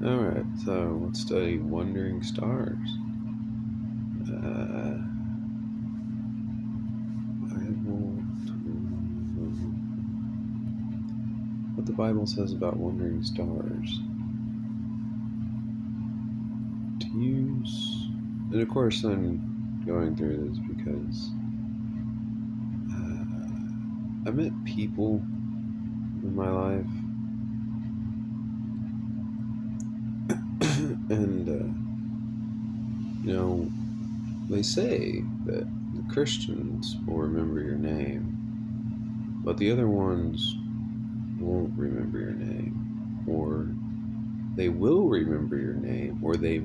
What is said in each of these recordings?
Alright, so let's study wandering stars. Bible, what the Bible says about wandering stars. To use, and of course I'm going through this because I met people in my life, and they say that the Christians will remember your name, but the other ones won't remember your name, or they will remember your name, or they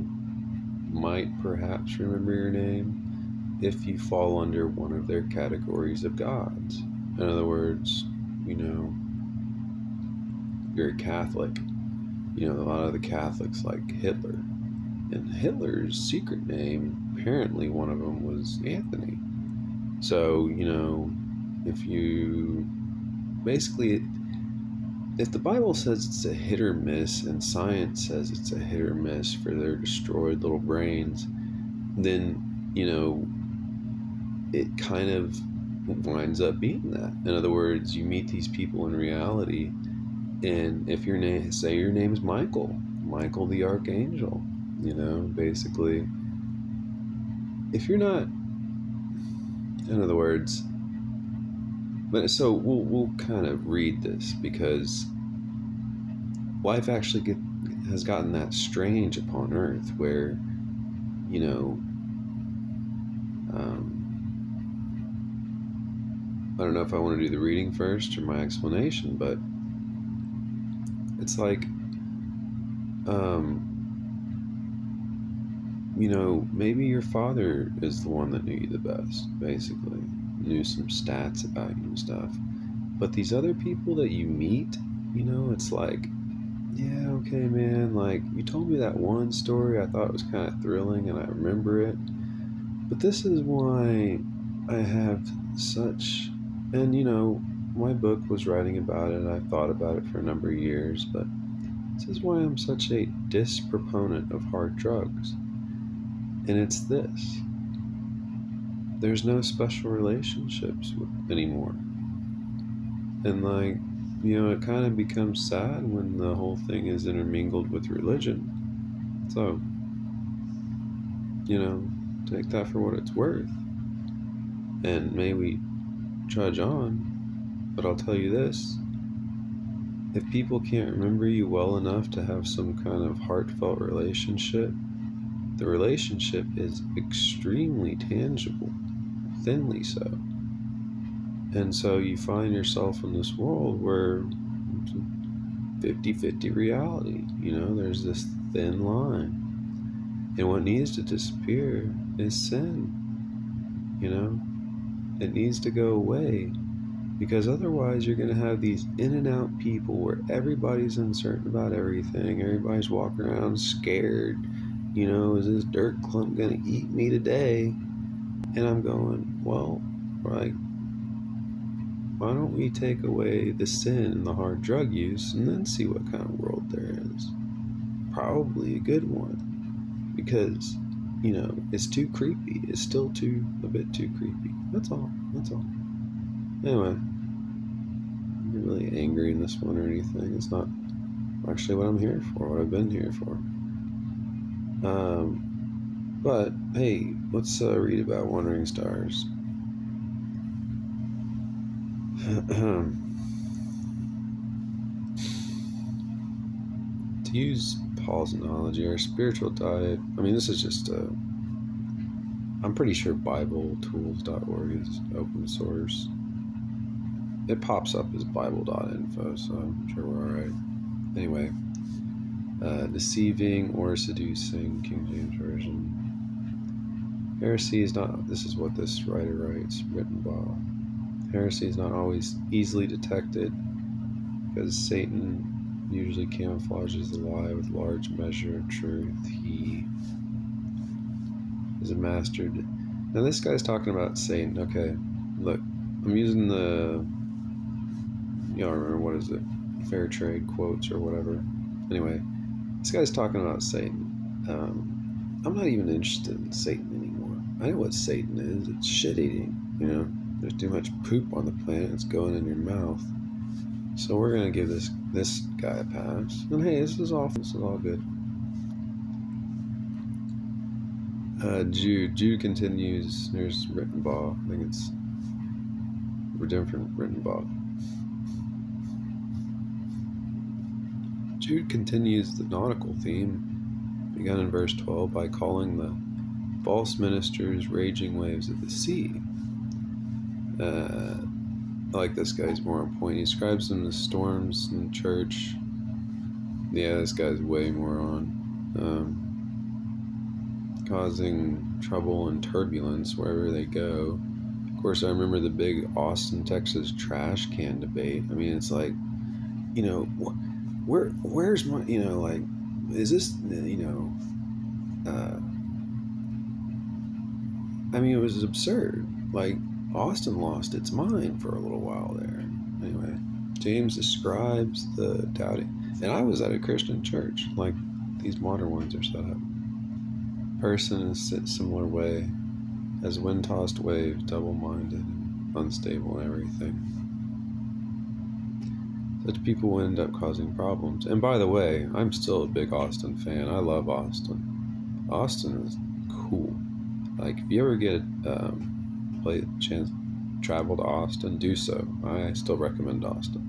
might perhaps remember your name if you fall under one of their categories of gods. In other words, you're a Catholic. A lot of the Catholics like Hitler. And Hitler's secret name, apparently one of them was Anthony. So, if you basically, if the Bible says it's a hit or miss and science says it's a hit or miss for their destroyed little brains, then, it kind of winds up being that. In other words, you meet these people in reality, and if your name, say your name is Michael the Archangel, basically, if you're not, in other words, but so we'll kind of read this because life actually has gotten that strange upon Earth where, you know, I don't know if I want to do the reading first or my explanation, but it's like, maybe your father is the one that knew you the best, basically, knew some stats about you and stuff. But these other people that you meet, it's like, yeah, okay, man, like, you told me that one story, I thought it was kind of thrilling and I remember it. But this is why I have such, and my book was writing about it, I thought about it for a number of years, but this is why I'm such a disproponent of hard drugs. And it's this: there's no special relationships anymore. And like, it kind of becomes sad when the whole thing is intermingled with religion. So, take that for what it's worth. And may we trudge on, but I'll tell you this: if people can't remember you well enough to have some kind of heartfelt relationship, the relationship is extremely tangible, thinly so. And so you find yourself in this world where 50-50 reality, there's this thin line. And what needs to disappear is sin, it needs to go away, because otherwise you're going to have these in and out people where everybody's uncertain about everything, everybody's walking around scared, is this dirt clump going to eat me today? And I'm going, well, right, why don't we take away the sin and the hard drug use and then see what kind of world there is? Probably a good one, because it's too creepy. It's still a bit too creepy. That's all. Anyway, I'm not really angry in this one or anything. It's not actually what I'm here for, what I've been here for. But hey, let's read about wandering stars. To use Paul's analogy, our spiritual diet, this is just I'm pretty sure BibleTools.org is open source. It pops up as Bible.info, so I'm sure we're alright. Anyway, deceiving or seducing, King James Version. Heresy is not, this is what this writer writes, written by. Heresy is not always easily detected because Satan usually camouflages the lie with large measure of truth. He is a master. Now this guy's talking about Satan. Okay, look, I'm using the, y'all remember, what is it, fair trade quotes or whatever. Anyway, This guy's talking about Satan. I'm not even interested in Satan anymore. I know what Satan is. It's shit eating. You know, there's too much poop on the planet. It's going in your mouth. So we're gonna give this guy a pass. And hey, this is awful. This is all good. Jude continues. There's Rittenbaugh. I think it's different Rittenbaugh. Jude continues the nautical theme, begun in verse 12, by calling the false ministers raging waves of the sea. I like this guy's more on point. He describes them as storms in church. Yeah, this guy's way more on. Causing trouble and turbulence wherever they go. Of course, I remember the big Austin, Texas trash can debate. I mean, it's like, you know, where's my, you know, like, is this, you know, I mean, it was absurd. Like, Austin lost its mind for a little while there. Anyway, James describes the doubting, and I was at a Christian church, like these modern ones are set up. Person in a similar way, as wind-tossed waves, double-minded, unstable, and everything. Such people end up causing problems. And by the way, I'm still a big Austin fan. I love Austin. Austin is cool. Like, if you ever get a chance to travel to Austin, do so. I still recommend Austin.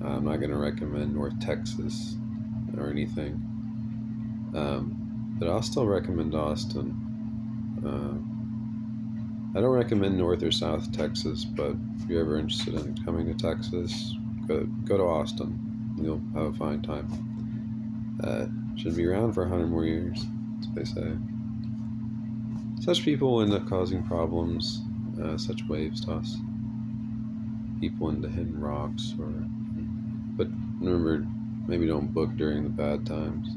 I'm not going to recommend North Texas or anything. But I'll still recommend Austin. I don't recommend North or South Texas, but if you're ever interested in coming to Texas, go to Austin. You'll have a fine time. Should be around for 100 more years, as they say. Such people end up causing problems. Such waves toss people into hidden rocks, but remember, maybe don't book during the bad times.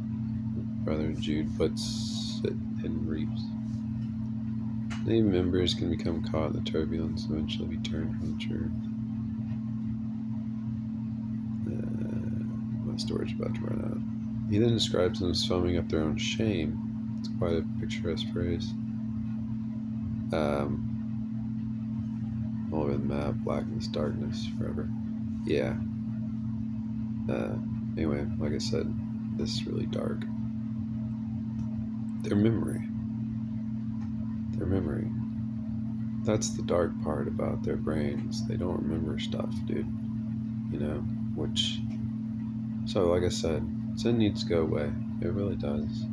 Brother Jude puts it in reefs. Many members can become caught in the turbulence and eventually be turned from the truth. My storage is about to run out. He then describes them as foaming up their own shame. It's quite a picturesque phrase. All over the map, blackness, darkness, forever. Yeah. Anyway, like I said, this is really dark. Their memory. That's the dark part about their brains. They don't remember stuff, dude. You know, so like I said, sin needs to go away. It really does.